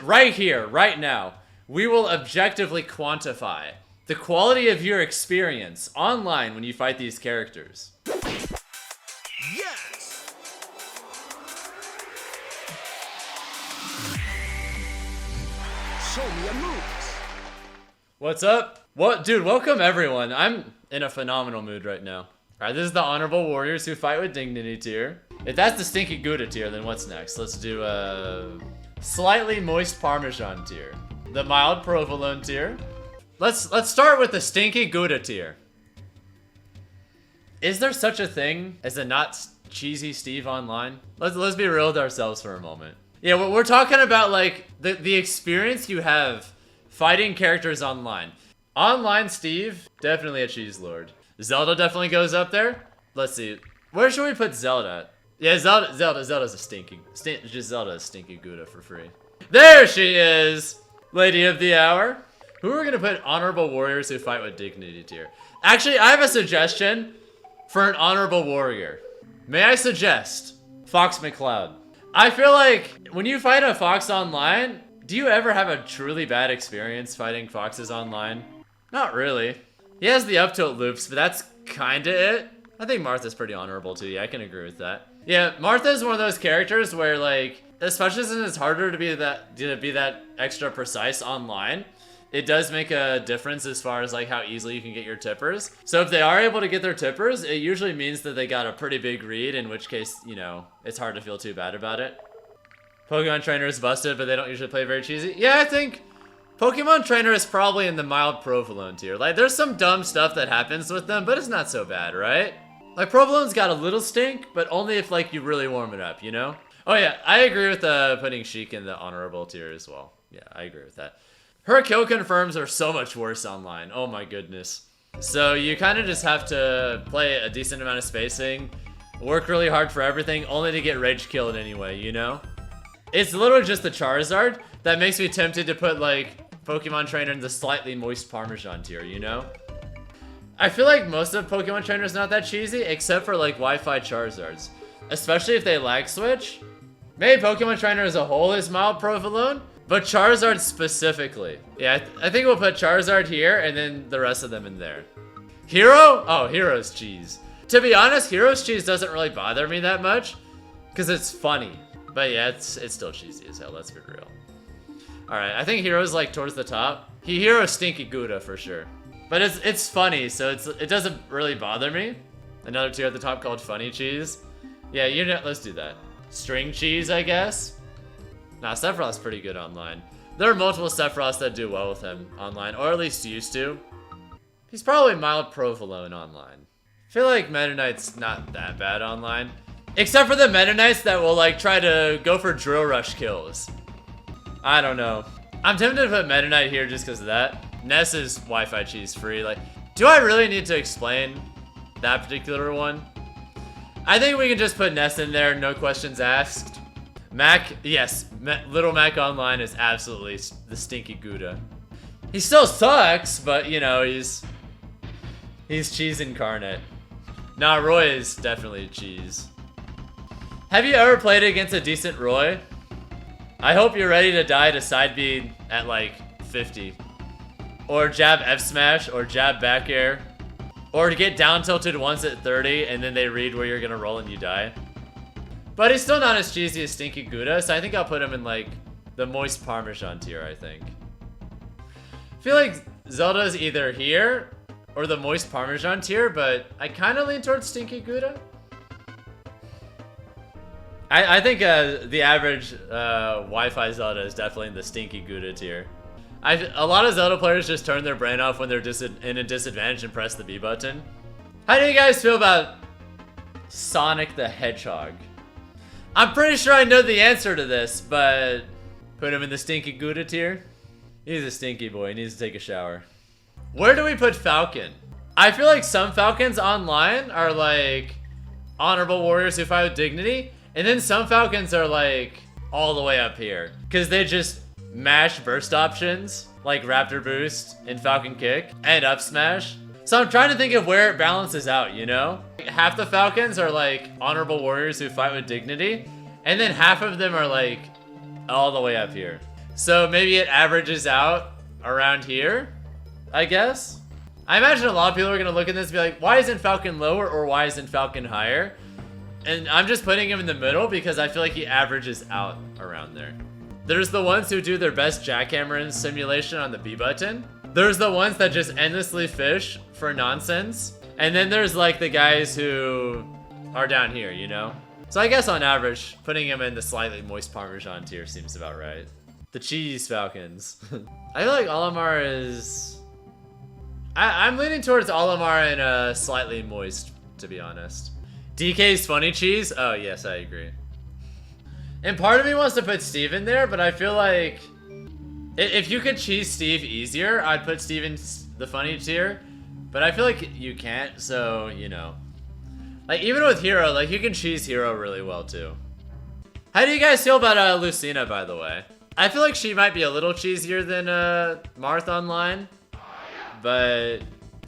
right here, right now, we will objectively quantify the quality of your experience online when you fight these characters. Yes! Show me your moves. What's up? What, dude, welcome everyone. I'm in a phenomenal mood right now. Alright, this is the Honorable Warriors Who Fight with Dignity tier. If that's the Stinky Gouda tier, then what's next? Let's do a slightly moist Parmesan tier. The mild provolone tier. Let's start with the Stinky Gouda tier. Is there such a thing as a not cheesy Steve online? Let's be real with ourselves for a moment. Yeah, we're talking about like the experience you have fighting characters online. Online Steve, definitely a cheese lord. Zelda definitely goes up there. Let's see. Where should we put Zelda at? Yeah, Zelda's a stinky Gouda for free. There she is! Lady of the hour. Who are we gonna put Honorable Warriors Who Fight with Dignity tier? Actually, I have a suggestion for an Honorable Warrior. May I suggest Fox McCloud? I feel like when you fight a Fox online, do you ever have a truly bad experience fighting Foxes online? Not really. He has the up tilt loops, but that's kinda it. I think Martha's pretty honorable too. Yeah, I can agree with that. Yeah, Martha's one of those characters where like, especially since it's harder to be that extra precise online, it does make a difference as far as like how easily you can get your tippers. So if they are able to get their tippers, it usually means that they got a pretty big read, in which case, you know, it's hard to feel too bad about it. Pokemon Trainer is busted, but they don't usually play very cheesy. Yeah, I think Pokemon Trainer is probably in the mild provolone tier. Like, there's some dumb stuff that happens with them, but it's not so bad, right? Like, provolone's got a little stink, but only if, like, you really warm it up, you know? Oh, yeah, I agree with putting Sheik in the honorable tier as well. Yeah, I agree with that. Her kill confirms are so much worse online. Oh, my goodness. So, you kind of just have to play a decent amount of spacing, work really hard for everything, only to get rage killed anyway, you know? It's literally just the Charizard that makes me tempted to put, like, Pokemon Trainer in the slightly moist Parmesan tier, you know? I feel like most of Pokemon Trainer is not that cheesy, except for like Wi-Fi Charizards. Especially if they lag switch. Maybe Pokemon Trainer as a whole is mild provolone, but Charizard specifically. Yeah, I think we'll put Charizard here and then the rest of them in there. Hero? Oh, Hero's cheese. To be honest, Hero's cheese doesn't really bother me that much, because it's funny. But yeah, it's still cheesy as hell, let's be real. Alright, I think Hero's like towards the top. Hero's Stinky Gouda for sure. But it's funny, so it doesn't really bother me. Another tier at the top called Funny Cheese. Yeah, let's do that. String Cheese, I guess? Nah, Sephiroth's pretty good online. There are multiple Sephiroths that do well with him online, or at least used to. He's probably mild provolone online. I feel like Meta Knight's not that bad online. Except for the Meta Knights that will like try to go for drill rush kills. I don't know. I'm tempted to put Meta Knight here just because of that. Ness is Wi-Fi cheese free. Like, do I really need to explain that particular one? I think we can just put Ness in there, no questions asked. Mac, yes, Little Mac Online is absolutely the Stinky Gouda. He still sucks, but you know, he's cheese incarnate. Nah, Roy is definitely cheese. Have you ever played against a decent Roy? I hope you're ready to die to side B at like 50. Or jab F smash, or jab back air. Or to get down tilted once at 30 and then they read where you're gonna roll and you die. But he's still not as cheesy as Stinky Gouda, so I think I'll put him in like the moist Parmesan tier, I think. I feel like Zelda's either here or the moist Parmesan tier, but I kind of lean towards Stinky Gouda. I think the average Wi-Fi Zelda is definitely in the Stinky Gouda tier. A lot of Zelda players just turn their brain off when they're in a disadvantage and press the B button. How do you guys feel about Sonic the Hedgehog? I'm pretty sure I know the answer to this, but put him in the Stinky Gouda tier. He's a stinky boy, he needs to take a shower. Where do we put Falcon? I feel like some Falcons online are like honorable warriors who fight with dignity, and then some Falcons are like all the way up here because they just mash burst options like Raptor Boost and Falcon Kick and up smash. So I'm trying to think of where it balances out, you know? Half the Falcons are like honorable warriors who fight with dignity, and then half of them are like all the way up here. So maybe it averages out around here, I guess. I imagine a lot of people are gonna look at this and be like, why isn't Falcon lower or why isn't Falcon higher? And I'm just putting him in the middle because I feel like he averages out around there. There's the ones who do their best jackhammering simulation on the B button. There's the ones that just endlessly fish for nonsense. And then there's like the guys who are down here, you know? So I guess on average, putting him in the slightly moist Parmesan tier seems about right. The cheese Falcons. I feel like Olimar is... I'm leaning towards Olimar and slightly moist, to be honest. DK's funny cheese? Oh yes, I agree. And part of me wants to put Steve in there, but I feel like if you could cheese Steve easier, I'd put Steve in the funny tier. But I feel like you can't, so, you know. Like, even with Hero, like, you can cheese Hero really well, too. How do you guys feel about Lucina, by the way? I feel like she might be a little cheesier than Marth online. But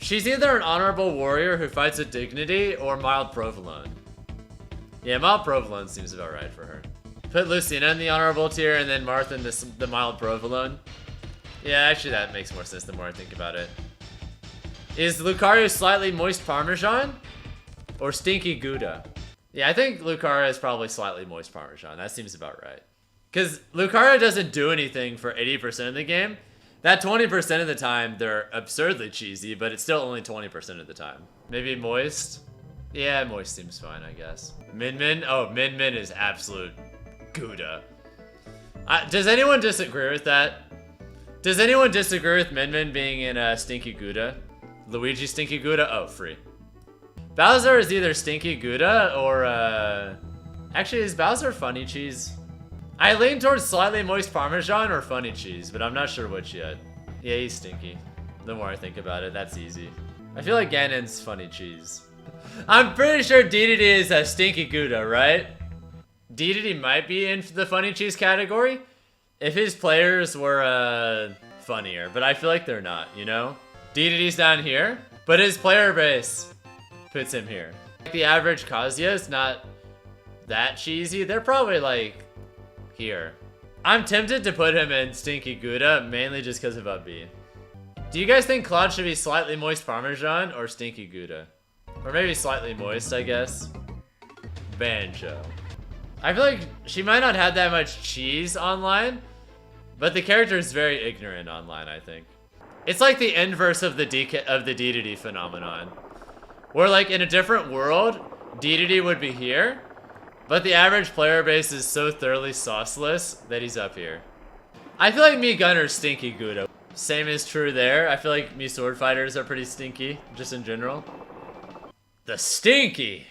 she's either an honorable warrior who fights with dignity or mild provolone. Yeah, mild provolone seems about right for her. Put Lucina in the honorable tier and then Marth in the mild provolone. Yeah, actually that makes more sense the more I think about it. Is Lucario slightly moist Parmesan? Or stinky Gouda? Yeah, I think Lucario is probably slightly moist Parmesan. That seems about right. Because Lucario doesn't do anything for 80% of the game. That 20% of the time, they're absurdly cheesy, but it's still only 20% of the time. Maybe moist? Yeah, moist seems fine, I guess. Min Min? Oh, Min Min is absolute Gouda. Does anyone disagree with that? Does anyone disagree with Min Min being in Stinky Gouda? Luigi Stinky Gouda? Oh, free. Bowser is either Stinky Gouda or, actually, is Bowser funny cheese? I lean towards slightly moist Parmesan or funny cheese, but I'm not sure which yet. Yeah, he's stinky. The more I think about it, that's easy. I feel like Ganon's funny cheese. I'm pretty sure Dedede is a Stinky Gouda, right? Dedede might be in the funny cheese category if his players were, funnier, but I feel like they're not, you know? Dedede's down here, but his player base puts him here. The average Kazuya is not that cheesy. They're probably like here. I'm tempted to put him in Stinky Gouda, mainly just because of B. Do you guys think Claude should be slightly moist Parmesan or Stinky Gouda? Or maybe slightly moist, I guess. Banjo. I feel like she might not have that much cheese online, but the character is very ignorant online, I think. It's like the inverse of the Dedede phenomenon. Where like in a different world, Dedede would be here, but the average player base is so thoroughly sauceless that he's up here. I feel like me Gunner's Stinky Gouda. Same is true there. I feel like me sword fighters are pretty stinky, just in general. The stinky!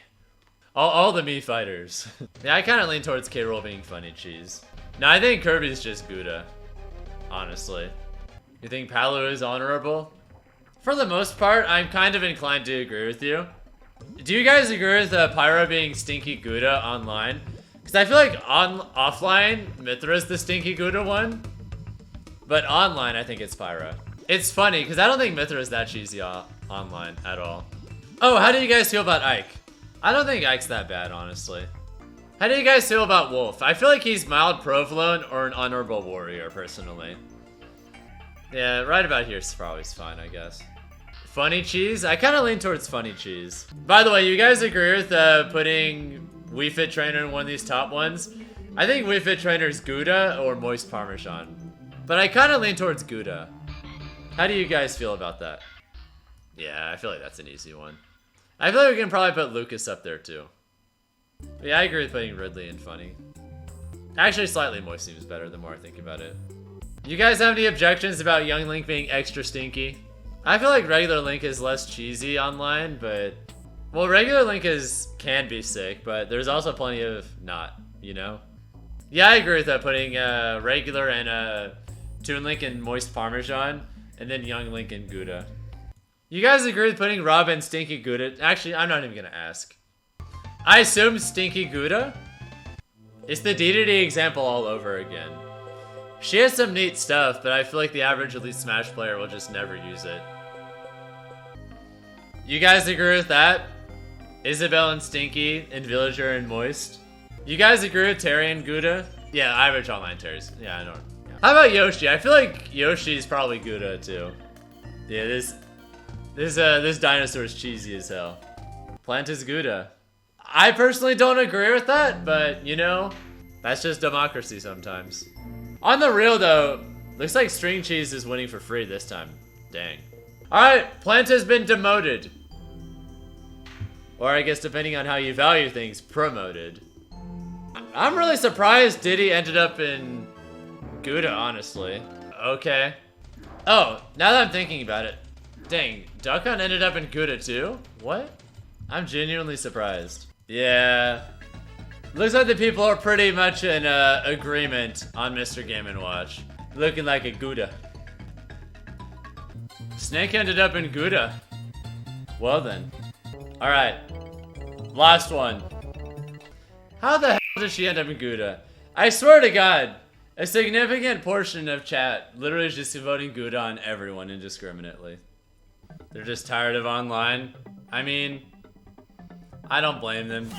All the me fighters. Yeah, I kind of lean towards K-Rool being funny cheese. No, I think Kirby's just Gouda, honestly. You think Palu is honorable? For the most part, I'm kind of inclined to agree with you. Do you guys agree with Pyro being Stinky Gouda online? Because I feel like offline, Mithra's the Stinky Gouda one. But online, I think it's Pyro. It's funny, because I don't think Mithra's that cheesy online at all. Oh, how do you guys feel about Ike? I don't think Ike's that bad, honestly. How do you guys feel about Wolf? I feel like he's mild provolone or an honorable warrior, personally. Yeah, right about here is probably fine, I guess. Funny cheese? I kind of lean towards funny cheese. By the way, you guys agree with putting Wii Fit Trainer in one of these top ones? I think Wii Fit Trainer is Gouda or moist Parmesan. But I kind of lean towards Gouda. How do you guys feel about that? Yeah, I feel like that's an easy one. I feel like we can probably put Lucas up there too. But yeah, I agree with putting Ridley in funny. Actually, slightly moist seems better the more I think about it. You guys have any objections about Young Link being extra stinky? I feel like regular Link is less cheesy online, but... Well, regular Link can be sick, but there's also plenty of not, you know? Yeah, I agree with that, putting regular and Toon Link in moist Parmesan, and then Young Link in Gouda. You guys agree with putting Rob in Stinky Gouda? Actually, I'm not even gonna ask. I assume Stinky Gouda? It's the Dedede example all over again. She has some neat stuff, but I feel like the average Elite Smash player will just never use it. You guys agree with that? Isabelle and Stinky, and Villager and Moist. You guys agree with Terry and Gouda? Yeah, average online Terry's. Yeah, I don't. Yeah. How about Yoshi? I feel like Yoshi's probably Gouda too. Yeah, this dinosaur's cheesy as hell. Plant is Gouda. I personally don't agree with that, but you know, that's just democracy sometimes. On the real though, looks like string cheese is winning for free this time. Dang. Alright, Plant has been demoted. Or I guess depending on how you value things, promoted. I'm really surprised Diddy ended up in Gouda, honestly. Okay. Oh, now that I'm thinking about it. Dang, Duck Hunt ended up in Gouda too? What? I'm genuinely surprised. Yeah. Looks like the people are pretty much in agreement on Mr. Game & Watch. Looking like a Gouda. Snake ended up in Gouda. Well then. Alright. Last one. How the hell did she end up in Gouda? I swear to God, a significant portion of chat literally is just voting Gouda on everyone indiscriminately. They're just tired of online. I mean, I don't blame them.